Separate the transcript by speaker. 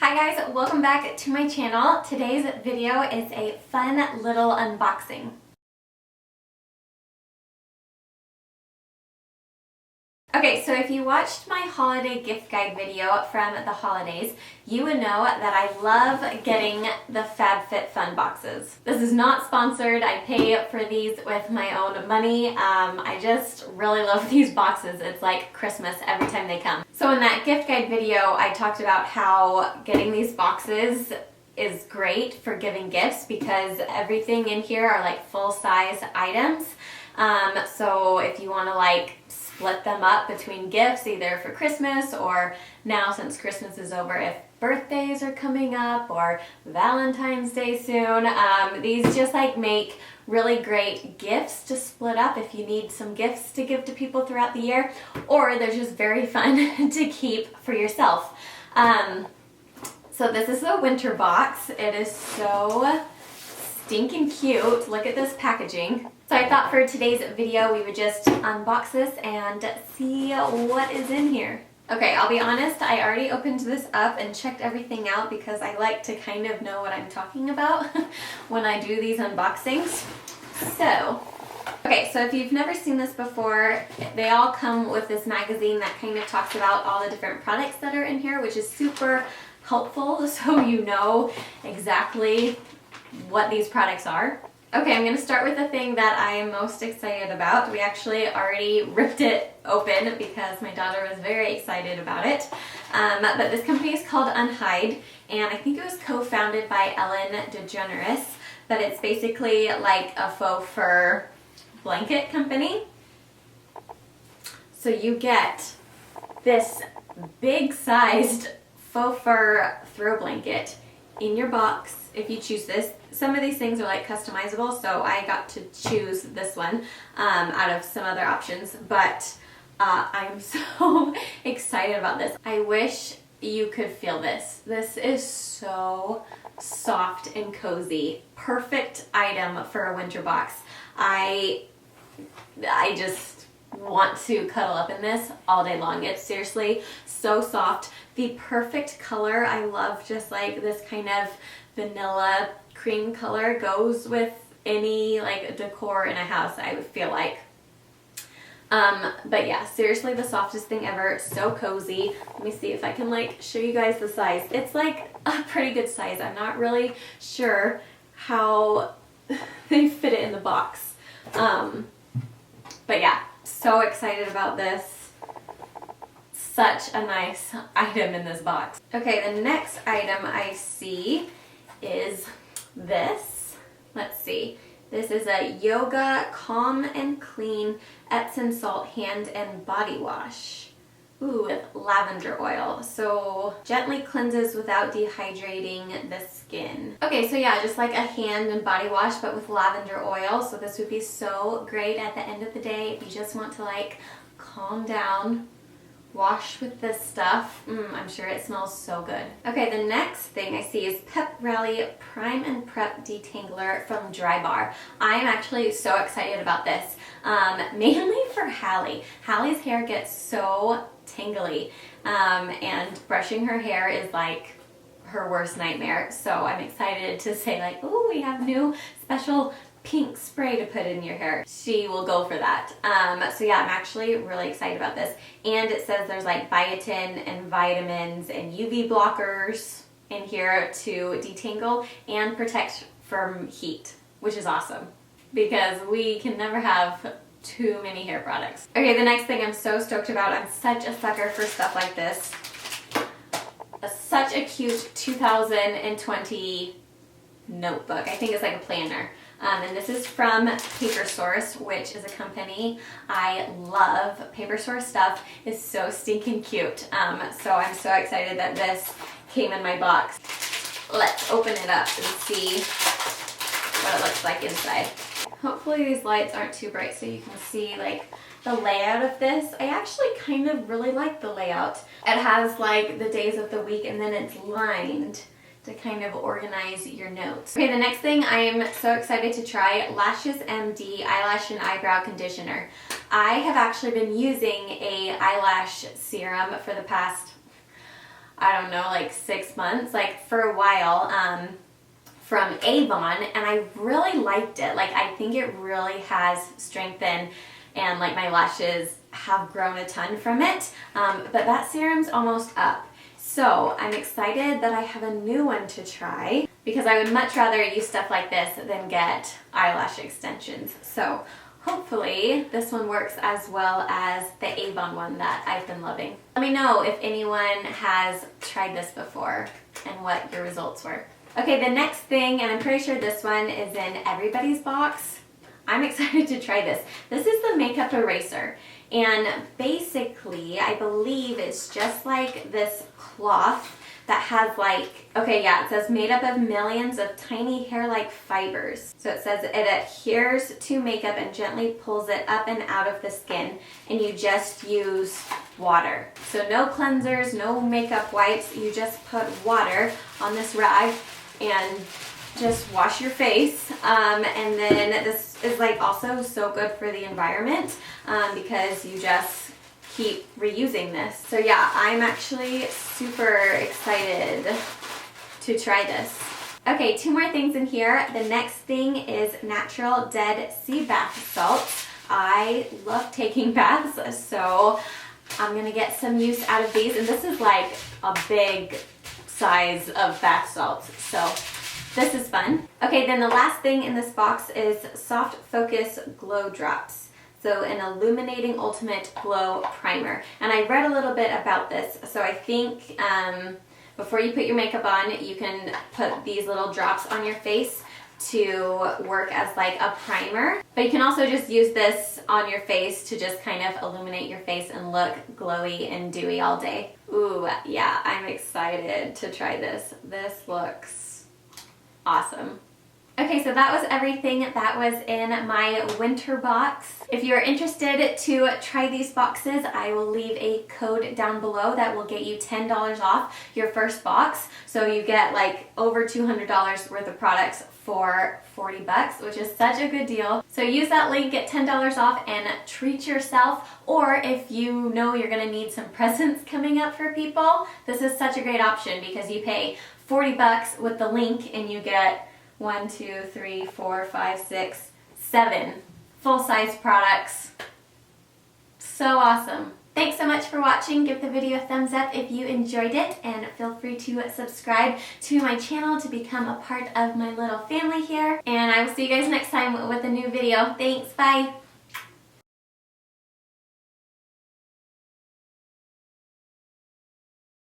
Speaker 1: Hi guys, welcome back to my channel. Today's video is a fun little unboxing. Okay, so if you watched my holiday gift guide video from the holidays, you would know that I love getting the FabFitFun boxes. This is not sponsored. I pay for these with my own money. I just really love these boxes. It's like Christmas every time they come. So in that gift guide video, I talked about how getting these boxes is great for giving gifts because everything in here are like full-size items. So if you want to like split them up between gifts, either for Christmas or now since Christmas is over, if birthdays are coming up or Valentine's Day soon, these just like make really great gifts to split up if you need some gifts to give to people throughout the year, or they're just very fun to keep for yourself. So this is a winter box. It is so stinking cute. Look at this packaging. So I thought for today's video we would just unbox this and see what is in here. Okay, I'll be honest, I already opened this up and checked everything out because I like to kind of know what I'm talking about when I do these unboxings. Okay, so if you've never seen this before, they all come with this magazine that kind of talks about all the different products that are in here, which is super helpful so you know exactly what these products are. Okay, I'm going to start with the thing that I am most excited about. We actually already ripped it open because my daughter was very excited about it. But this company is called Untitled, and I think it was co-founded by Ellen DeGeneres, but it's basically like a faux fur blanket company. So you get this big-sized faux fur throw blanket in your box if you choose this. Some of these things are like customizable, so I got to choose this one out of some other options, but I'm so excited about this. I wish you could feel this. This is so soft and cozy. Perfect item for a winter box. I just want to cuddle up in this all day long. It's seriously so soft. The perfect color. I love just like this kind of vanilla cream color. Goes with any like decor in a house, I would feel like. But yeah, seriously the softest thing ever. So cozy. Let me see if I can like show you guys the size. It's like a pretty good size. I'm not really sure how they fit it in the box. But yeah, so excited about this. Such a nice item in this box. Okay, the next item I see is this. Let's see. This is a Yoga Calm and Clean Epsom Salt Hand and Body Wash. Ooh, with lavender oil. So gently cleanses without dehydrating the skin. Okay, so yeah, just like a hand and body wash, but with lavender oil. So this would be so great at the end of the day if you just want to like calm down. Wash with this stuff. I'm sure it smells so good. Okay, the next thing I see is Pep Rally Prime and Prep Detangler from Dry Bar. I'm actually so excited about this, mainly for Hallie. Hallie's hair gets so tangly, and brushing her hair is like her worst nightmare. So I'm excited to say like, oh, we have new special pink spray to put in your hair. She will go for that. So yeah, I'm actually really excited about this. And it says there's like biotin and vitamins and UV blockers in here to detangle and protect from heat, which is awesome because we can never have too many hair products. Okay, the next thing I'm so stoked about, I'm such a sucker for stuff like this. Such a cute 2020 notebook. I think it's like a planner. And this is from Paper Source, which is a company I love. Paper Source stuff is so stinking cute. So I'm so excited that this came in my box. Let's open it up and see what it looks like inside. Hopefully these lights aren't too bright so you can see like the layout of this. I actually kind of really like the layout. It has like the days of the week and then it's lined to kind of organize your notes. Okay, the next thing I am so excited to try, Lashes MD Eyelash and Eyebrow Conditioner. I have actually been using a eyelash serum for the past, I don't know, like 6 months, like for a while, from Avon, and I really liked it. Like, I think it really has strengthened, and like my lashes have grown a ton from it, but that serum's almost up. So I'm excited that I have a new one to try, because I would much rather use stuff like this than get eyelash extensions. So hopefully this one works as well as the Avon one that I've been loving. Let me know if anyone has tried this before and what your results were. Okay, the next thing, and I'm pretty sure this one is in everybody's box. I'm excited to try this. This is the makeup eraser. And basically, I believe it's just like this cloth that has like, okay, yeah, it says made up of millions of tiny hair-like fibers. So it says it adheres to makeup and gently pulls it up and out of the skin, and you just use water. So no cleansers, no makeup wipes, you just put water on this rag and just wash your face. And then this is like also so good for the environment, because you just keep reusing this. So yeah, I'm actually super excited to try this. Okay, 2 more things in here. The next thing is natural Dead Sea bath salts. I love taking baths, so I'm gonna get some use out of these. And this is like a big size of bath salts, so this is fun. Okay, then the last thing in this box is Soft Focus Glow Drops. So an illuminating ultimate glow primer. And I read a little bit about this. So I think before you put your makeup on, you can put these little drops on your face to work as like a primer. But you can also just use this on your face to just kind of illuminate your face and look glowy and dewy all day. Ooh, yeah, I'm excited to try this. This looks awesome. Okay, so that was everything that was in my winter box. If you're interested to try these boxes, I will leave a code down below that will get you $10 off your first box. So you get like over $200 worth of products for 40 bucks, which is such a good deal. So use that link, get $10 off, and treat yourself. Or if you know you're gonna need some presents coming up for people, this is such a great option because you pay 40 bucks with the link and you get 1, 2, 3, 4, 5, 6, 7 full-size products. So awesome. Thanks so much for watching. Give the video a thumbs up if you enjoyed it, and feel free to subscribe to my channel to become a part of my little family here. And I will see you guys next time with a new video. Thanks, bye.